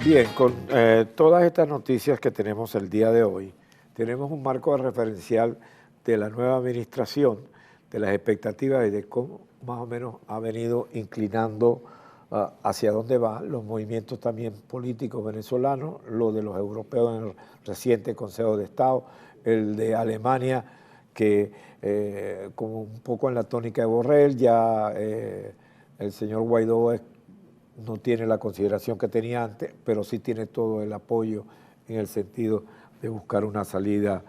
Bien, con todas estas noticias que tenemos el día de hoy, tenemos un marco referencial de la nueva administración, de las expectativas y de cómo más o menos ha venido inclinando hacia dónde va, los movimientos también políticos venezolanos, lo de los europeos en el reciente Consejo de Estado, el de Alemania, que como un poco en la tónica de Borrell, ya el señor Guaidó no tiene la consideración que tenía antes, pero sí tiene todo el apoyo en el sentido de buscar una salida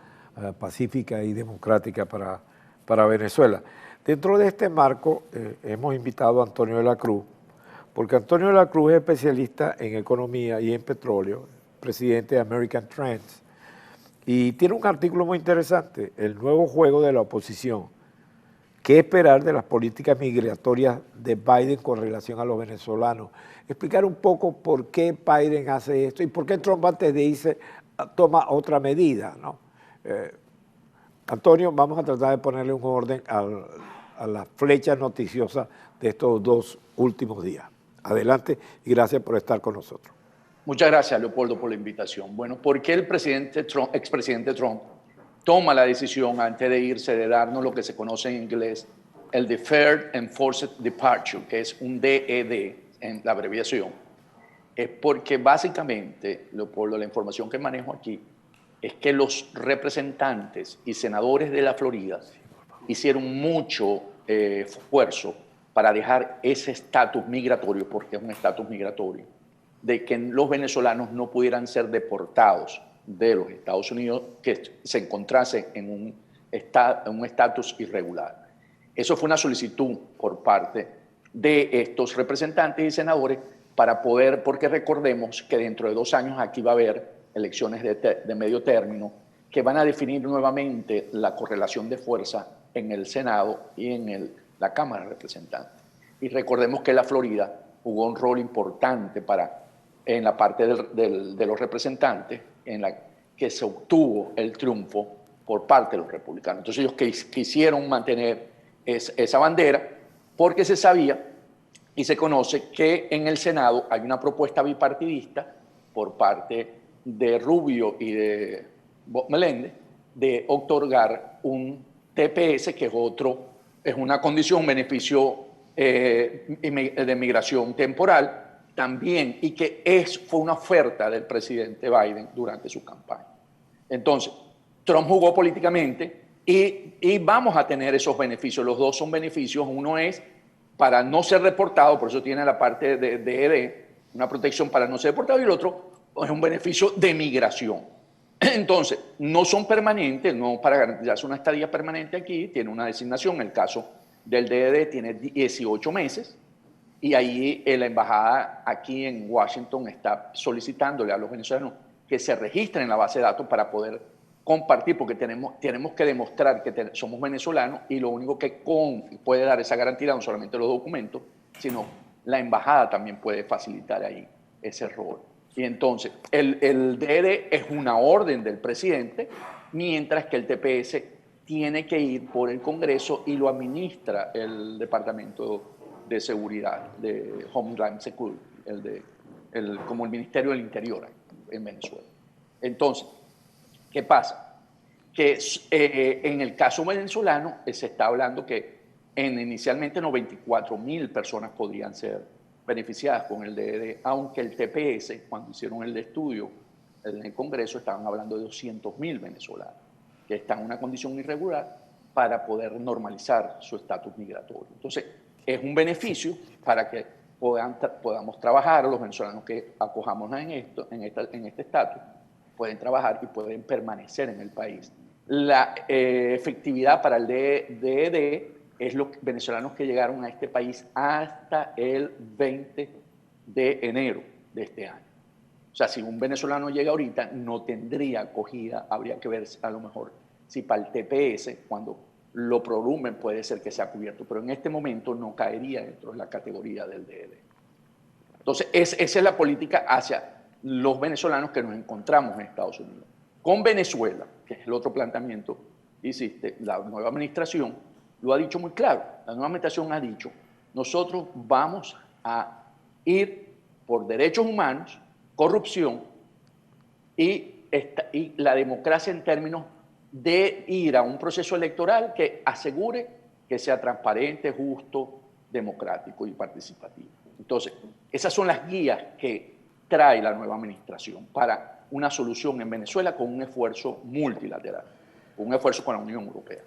pacífica y democrática para Venezuela. Dentro de este marco hemos invitado a Antonio de la Cruz, porque Antonio de la Cruz es especialista en economía y en petróleo, presidente de American Trends, y tiene un artículo muy interesante, El nuevo juego de la oposición. ¿Qué esperar de las políticas migratorias de Biden con relación a los venezolanos? Explicar un poco por qué Biden hace esto y por qué Trump antes de irse toma otra medida, ¿no? Antonio, vamos a tratar de ponerle un orden a las flechas noticiosas de estos dos últimos días. Adelante y gracias por estar con nosotros. Muchas gracias, Leopoldo, por la invitación. Bueno, ¿por qué el expresidente Trump toma la decisión antes de irse de darnos lo que se conoce en inglés, el Deferred Enforced Departure, que es un DED en la abreviación? Es porque básicamente, Leopoldo, la información que manejo aquí es que los representantes y senadores de la Florida hicieron mucho esfuerzo para dejar ese estatus migratorio, porque es un estatus migratorio, de que los venezolanos no pudieran ser deportados de los Estados Unidos que se encontrasen en un estatus irregular. Eso fue una solicitud por parte de estos representantes y senadores para poder, porque recordemos que dentro de 2 años aquí va a haber elecciones de medio término que van a definir nuevamente la correlación de fuerza en el Senado y en la Cámara de Representantes. Y recordemos que la Florida jugó un rol importante en la parte de los representantes, en la que se obtuvo el triunfo por parte de los republicanos. Entonces ellos quisieron mantener esa bandera porque se sabía y se conoce que en el Senado hay una propuesta bipartidista por parte de Rubio y de Meléndez de otorgar un TPS, que es una condición, un beneficio de migración temporal, también, y que fue una oferta del presidente Biden durante su campaña. Entonces, Trump jugó políticamente y vamos a tener esos beneficios. Los dos son beneficios. Uno es para no ser deportado, por eso tiene la parte de DED, una protección para no ser deportado, y el otro es un beneficio de migración. Entonces, no son permanentes, no para garantizarse una estadía permanente aquí, tiene una designación. El caso del DED tiene 18 meses, y ahí la embajada aquí en Washington está solicitándole a los venezolanos que se registren en la base de datos para poder compartir, porque tenemos que demostrar que somos venezolanos, y lo único que puede dar esa garantía no solamente los documentos, sino la embajada también puede facilitar ahí ese rol. Y entonces el DED es una orden del presidente, mientras que el TPS tiene que ir por el Congreso y lo administra el Departamento de Seguridad, de Homeland Security, como el Ministerio del Interior en Venezuela. Entonces, ¿qué pasa? Que en el caso venezolano se está hablando que inicialmente 94.000 personas podrían ser beneficiadas con el DED, aunque el TPS, cuando hicieron el estudio en el Congreso, estaban hablando de 200.000 venezolanos que están en una condición irregular para poder normalizar su estatus migratorio. Entonces, es un beneficio para que podamos trabajar. Los venezolanos que acojamos en este estatus pueden trabajar y pueden permanecer en el país. La efectividad para el DED es los venezolanos que llegaron a este país hasta el 20 de enero de este año. O sea, si un venezolano llega ahorita, no tendría acogida, habría que ver a lo mejor si para el TPS, cuando lo prolonguen, puede ser que sea cubierto, pero en este momento no caería dentro de la categoría del DED. Entonces, esa es la política hacia los venezolanos que nos encontramos en Estados Unidos. Con Venezuela, que es el otro planteamiento que hiciste, la nueva administración lo ha dicho muy claro. La nueva administración ha dicho, nosotros vamos a ir por derechos humanos, corrupción y la democracia en términos de ir a un proceso electoral que asegure que sea transparente, justo, democrático y participativo. Entonces, esas son las guías que trae la nueva administración para una solución en Venezuela con un esfuerzo multilateral, con un esfuerzo con la Unión Europea.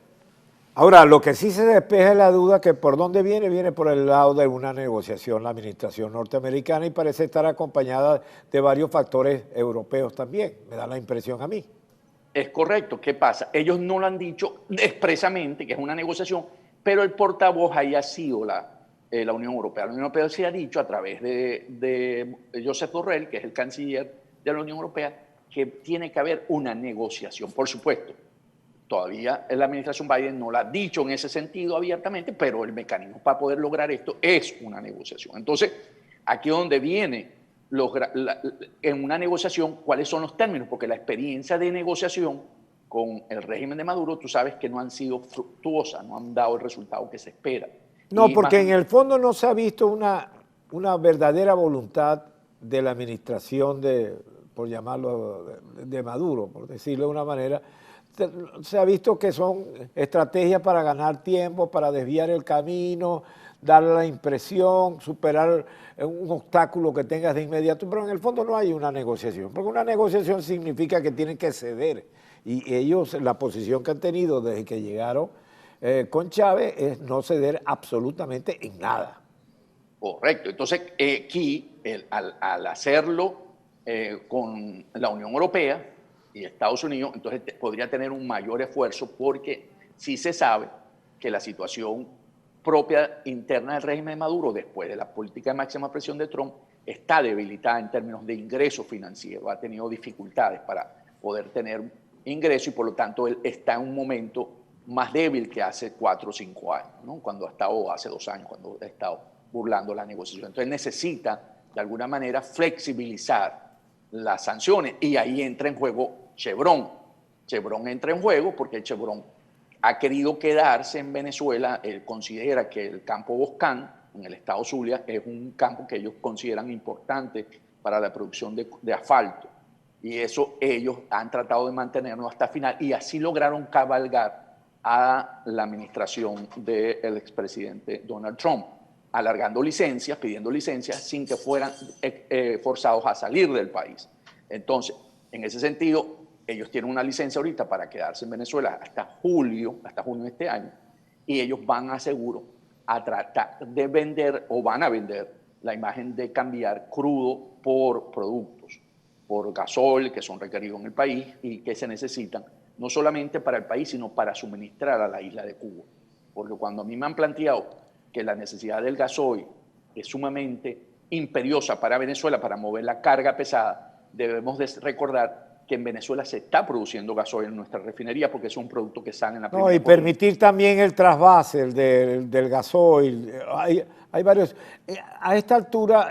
Ahora, lo que sí se despeja es la duda que por dónde viene por el lado de una negociación la administración norteamericana y parece estar acompañada de varios factores europeos también, me da la impresión a mí. Es correcto. ¿Qué pasa? Ellos no lo han dicho expresamente, que es una negociación, pero el portavoz ahí ha sido la Unión Europea. La Unión Europea se ha dicho a través de Josep Borrell, que es el canciller de la Unión Europea, que tiene que haber una negociación. Por supuesto, todavía la administración Biden no lo ha dicho en ese sentido abiertamente, pero el mecanismo para poder lograr esto es una negociación. Entonces, aquí es donde viene en una negociación cuáles son los términos, porque la experiencia de negociación con el régimen de Maduro, tú sabes que no han sido fructuosas, no han dado el resultado que se espera. No, porque en el fondo no se ha visto una verdadera voluntad de la administración por llamarlo, de Maduro, por decirlo de una manera. Se ha visto que son estrategias para ganar tiempo, para desviar el camino, dar la impresión, superar un obstáculo que tengas de inmediato, pero en el fondo no hay una negociación, porque una negociación significa que tienen que ceder, y ellos, la posición que han tenido desde que llegaron con Chávez es no ceder absolutamente en nada. Correcto. Entonces, aquí, al hacerlo con la Unión Europea y Estados Unidos, entonces podría tener un mayor esfuerzo porque sí se sabe que la situación propia interna del régimen de Maduro, después de la política de máxima presión de Trump, está debilitada en términos de ingresos financieros, ha tenido dificultades para poder tener ingreso y por lo tanto él está en un momento más débil que hace 4 o 5 años, ¿no? Cuando ha estado, o hace 2 años, cuando ha estado burlando la negociación. Entonces necesita, de alguna manera, flexibilizar las sanciones y ahí entra en juego Chevron. Chevron entra en juego porque Chevron ha querido quedarse en Venezuela. Él considera que el campo Boscán, en el estado Zulia, es un campo que ellos consideran importante para la producción de asfalto. Y eso ellos han tratado de mantenerlo hasta el final y así lograron cabalgar a la administración del expresidente Donald Trump, alargando licencias, pidiendo licencias sin que fueran forzados a salir del país. Entonces, en ese sentido, ellos tienen una licencia ahorita para quedarse en Venezuela hasta junio de este año, y ellos van a seguro a tratar de vender o van a vender la imagen de cambiar crudo por productos, por gasol que son requeridos en el país y que se necesitan no solamente para el país, sino para suministrar a la isla de Cuba. Porque cuando a mí me han planteado que la necesidad del gasoil es sumamente imperiosa para Venezuela, para mover la carga pesada, debemos de recordar que en Venezuela se está produciendo gasoil en nuestra refinería porque es un producto que sale en la primera. No, y permitir también el trasvase del gasoil. Hay varios. A esta altura,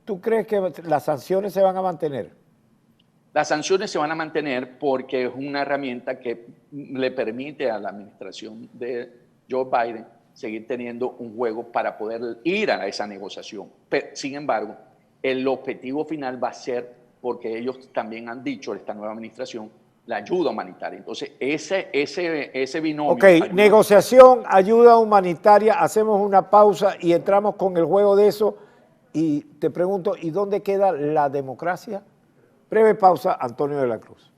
¿tú crees que las sanciones se van a mantener? Las sanciones se van a mantener porque es una herramienta que le permite a la administración de Joe Biden seguir teniendo un juego para poder ir a esa negociación. Pero, sin embargo, el objetivo final va a ser, porque ellos también han dicho, esta nueva administración, la ayuda humanitaria. Entonces, ese binomio... Ok, negociación, ayuda humanitaria, hacemos una pausa y entramos con el juego de eso. Y te pregunto, ¿y dónde queda la democracia? Breve pausa, Antonio de la Cruz.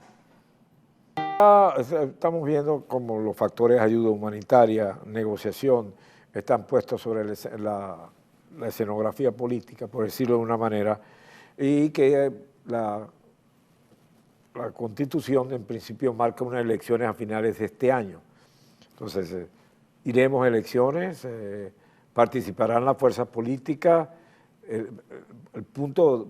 Estamos viendo cómo los factores de ayuda humanitaria, negociación, están puestos sobre la escenografía política, por decirlo de una manera, y que la Constitución en principio marca unas elecciones a finales de este año. Entonces, iremos a elecciones, participarán las fuerzas políticas, el punto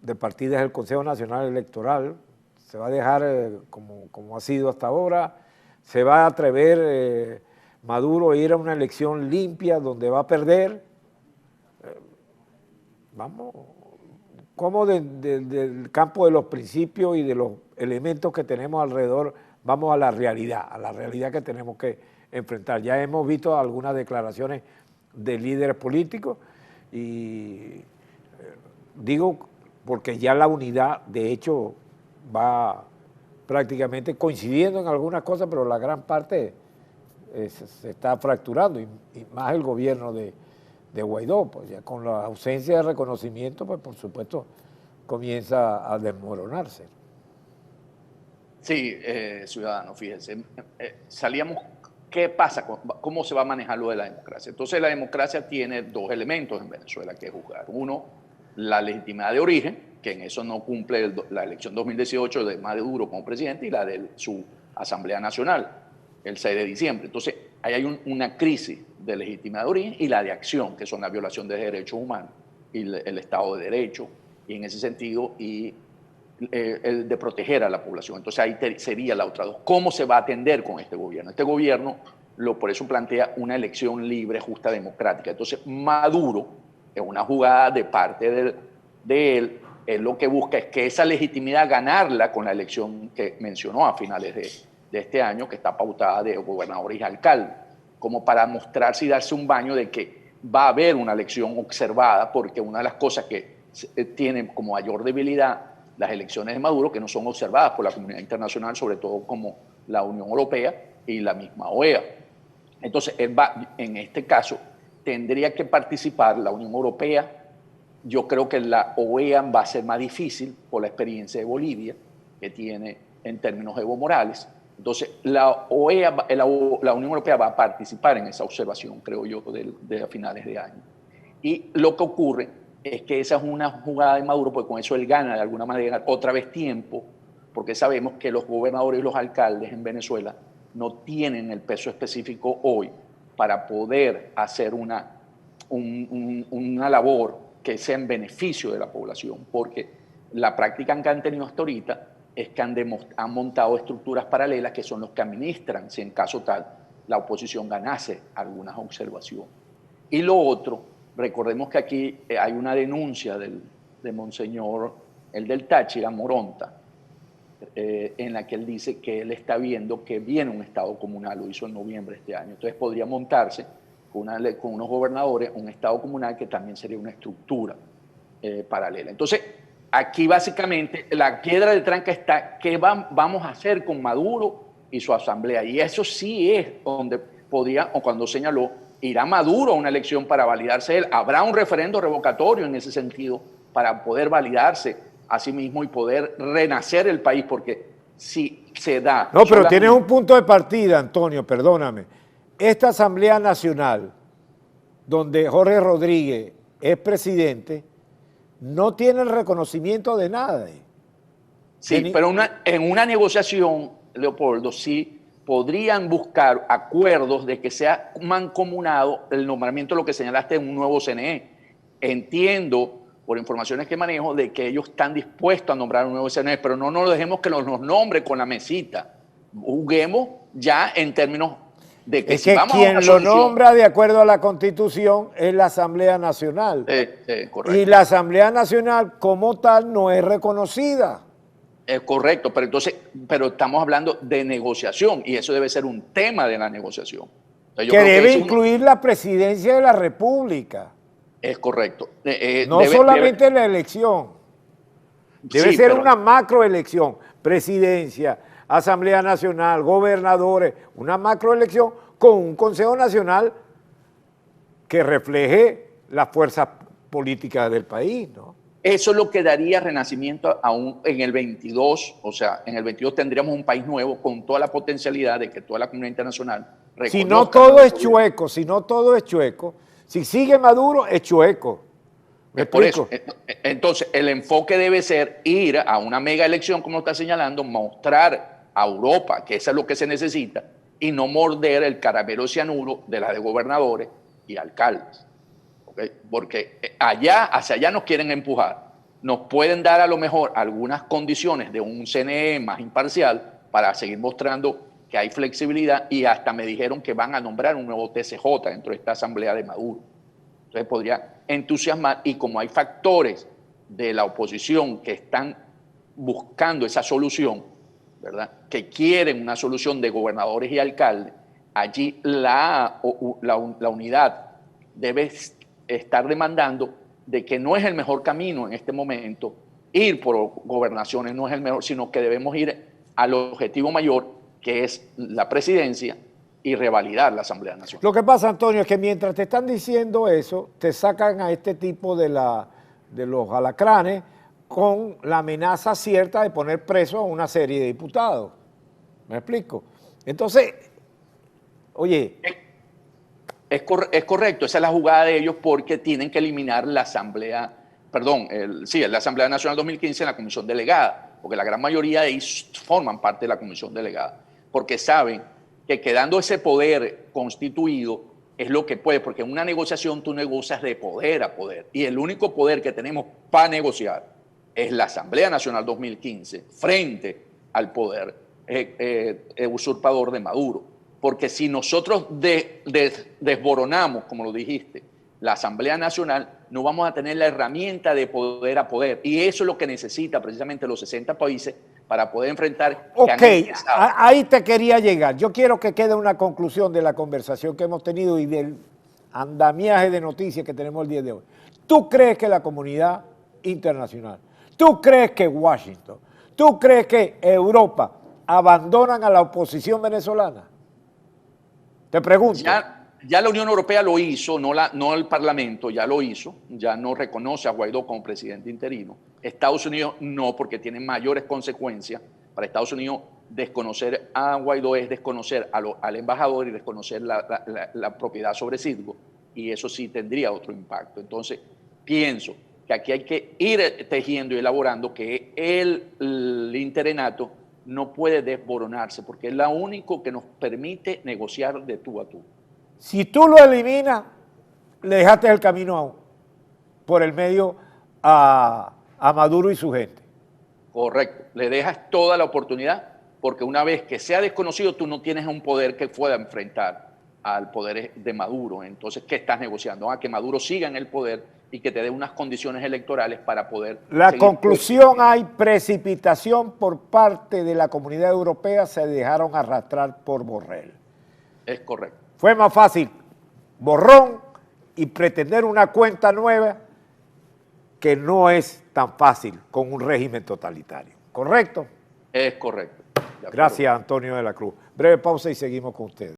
de partida es el Consejo Nacional Electoral, se va a dejar como ha sido hasta ahora, se va a atrever Maduro a ir a una elección limpia donde va a perder. Vamos, como del campo de los principios y de los elementos que tenemos alrededor, vamos a la realidad que tenemos que enfrentar. Ya hemos visto algunas declaraciones de líderes políticos y digo porque ya la unidad, de hecho, va prácticamente coincidiendo en algunas cosas, pero la gran parte se está fracturando, y más el gobierno de Guaidó, pues ya con la ausencia de reconocimiento, pues por supuesto comienza a desmoronarse. Sí, ciudadano, fíjense, salíamos, ¿qué pasa? ¿Cómo se va a manejar lo de la democracia? Entonces la democracia tiene dos elementos en Venezuela que juzgar. Uno, la legitimidad de origen, que en eso no cumple la elección 2018 de Maduro como presidente, y la de su Asamblea Nacional, el 6 de diciembre. Entonces, ahí hay una crisis de legitimidad de origen y la de acción, que son la violación de derechos humanos y el Estado de Derecho, y en ese sentido, y el de proteger a la población. Entonces ahí sería la otra dos. ¿Cómo se va a atender con este gobierno? Este gobierno, por eso plantea una elección libre, justa, democrática. Entonces Maduro, en una jugada de parte de él, lo que busca es que esa legitimidad ganarla con la elección que mencionó a finales de este año, que está pautada de gobernadores y alcaldes, como para mostrarse y darse un baño de que va a haber una elección observada, porque una de las cosas que tiene como mayor debilidad las elecciones de Maduro, que no son observadas por la comunidad internacional, sobre todo como la Unión Europea y la misma OEA. Entonces, él va, en este caso, tendría que participar la Unión Europea. Yo creo que la OEA va a ser más difícil por la experiencia de Bolivia, que tiene en términos Evo Morales. Entonces, la OEA, la Unión Europea va a participar en esa observación, creo yo, de finales de año. Y lo que ocurre es que esa es una jugada de Maduro, porque con eso él gana de alguna manera otra vez tiempo, porque sabemos que los gobernadores y los alcaldes en Venezuela no tienen el peso específico hoy para poder hacer una labor que sea en beneficio de la población, porque la práctica que han tenido hasta ahorita es que han montado estructuras paralelas que son los que administran, si en caso tal la oposición ganase algunas observaciones. Y lo otro, recordemos que aquí hay una denuncia de Monseñor, el del Táchira, Moronta, en la que él dice que él está viendo que viene un Estado comunal, lo hizo en noviembre de este año. Entonces podría montarse con unos gobernadores un Estado comunal que también sería una estructura paralela. Entonces, aquí básicamente la piedra de tranca está, ¿qué vamos a hacer con Maduro y su asamblea? Y eso sí es donde podría, o cuando señaló, irá Maduro a una elección para validarse él. Habrá un referendo revocatorio en ese sentido para poder validarse a sí mismo y poder renacer el país, porque si se da... No, pero tienes un punto de partida, Antonio, perdóname. Esta Asamblea Nacional, donde Jorge Rodríguez es presidente, no tiene el reconocimiento de nadie. Sí, pero en una negociación, Leopoldo, sí podrían buscar acuerdos de que sea mancomunado el nombramiento, lo que señalaste, en un nuevo CNE. Entiendo, por informaciones que manejo, de que ellos están dispuestos a nombrar un nuevo CNE, pero no nos dejemos que nos nombre con la mesita. Juguemos ya en términos de que es que quien lo nombra de acuerdo a la Constitución es la Asamblea Nacional. Correcto. Y la Asamblea Nacional como tal no es reconocida. Es correcto, pero estamos hablando de negociación y eso debe ser un tema de la negociación. Entonces, que debe incluir la presidencia de la República. Es correcto. No solamente la elección. Debe ser una macroelección. Presidencia, Asamblea Nacional, gobernadores, una macroelección con un Consejo Nacional que refleje las fuerzas políticas del país, ¿no? Eso es lo que daría renacimiento en el 22, o sea, en el 22 tendríamos un país nuevo con toda la potencialidad de que toda la comunidad internacional reconozca. Si no todo es chueco, si sigue Maduro es chueco. Es por eso. Entonces, el enfoque debe ser ir a una mega elección, como está señalando, mostrar a Europa que eso es lo que se necesita y no morder el caramelo cianuro de la de gobernadores y alcaldes. Porque hacia allá nos quieren empujar. Nos pueden dar a lo mejor algunas condiciones de un CNE más imparcial para seguir mostrando que hay flexibilidad y hasta me dijeron que van a nombrar un nuevo TCJ dentro de esta asamblea de Maduro. Entonces podría entusiasmar y como hay factores de la oposición que están buscando esa solución, ¿verdad? Que quieren una solución de gobernadores y alcaldes, allí la unidad debe estar demandando de que no es el mejor camino en este momento ir por gobernaciones no es el mejor, sino que debemos ir al objetivo mayor, que es la presidencia, y revalidar la Asamblea Nacional. Lo que pasa, Antonio, es que mientras te están diciendo eso, te sacan a este tipo de los alacranes con la amenaza cierta de poner preso a una serie de diputados. ¿Me explico? Entonces, oye... Es correcto, esa es la jugada de ellos porque tienen que eliminar la Asamblea, la Asamblea Nacional 2015 en la comisión delegada, porque la gran mayoría de ellos forman parte de la comisión delegada, porque saben que quedando ese poder constituido es lo que puede, porque en una negociación tú negocias de poder a poder, y el único poder que tenemos para negociar es la Asamblea Nacional 2015 frente al poder usurpador de Maduro. Porque si nosotros desboronamos, como lo dijiste, la Asamblea Nacional, no vamos a tener la herramienta de poder a poder. Y eso es lo que necesita precisamente los 60 países para poder enfrentar. Ok, ahí te quería llegar. Yo quiero que quede una conclusión de la conversación que hemos tenido y del andamiaje de noticias que tenemos el día de hoy. ¿Tú crees que la comunidad internacional, tú crees que Washington, tú crees que Europa abandonan a la oposición venezolana? Te pregunto. Ya la Unión Europea lo hizo, no el Parlamento, ya lo hizo, ya no reconoce a Guaidó como presidente interino. Estados Unidos no, porque tiene mayores consecuencias. Para Estados Unidos, desconocer a Guaidó es desconocer al embajador y desconocer la propiedad sobre Citgo, y eso sí tendría otro impacto. Entonces, pienso que aquí hay que ir tejiendo y elaborando que el interinato no puede desboronarse, porque es lo único que nos permite negociar de tú a tú. Si tú lo eliminas, le dejaste el camino por el medio a Maduro y su gente. Correcto, le dejas toda la oportunidad, porque una vez que sea desconocido, tú no tienes un poder que pueda enfrentar al poder de Maduro. Entonces, ¿qué estás negociando? Que Maduro siga en el poder y que te dé unas condiciones electorales para poder... La conclusión, hay precipitación por parte de la comunidad europea, se dejaron arrastrar por Borrell. Es correcto. Fue más fácil borrón y pretender una cuenta nueva, que no es tan fácil con un régimen totalitario. ¿Correcto? Es correcto. Gracias, Antonio de la Cruz. Breve pausa y seguimos con ustedes.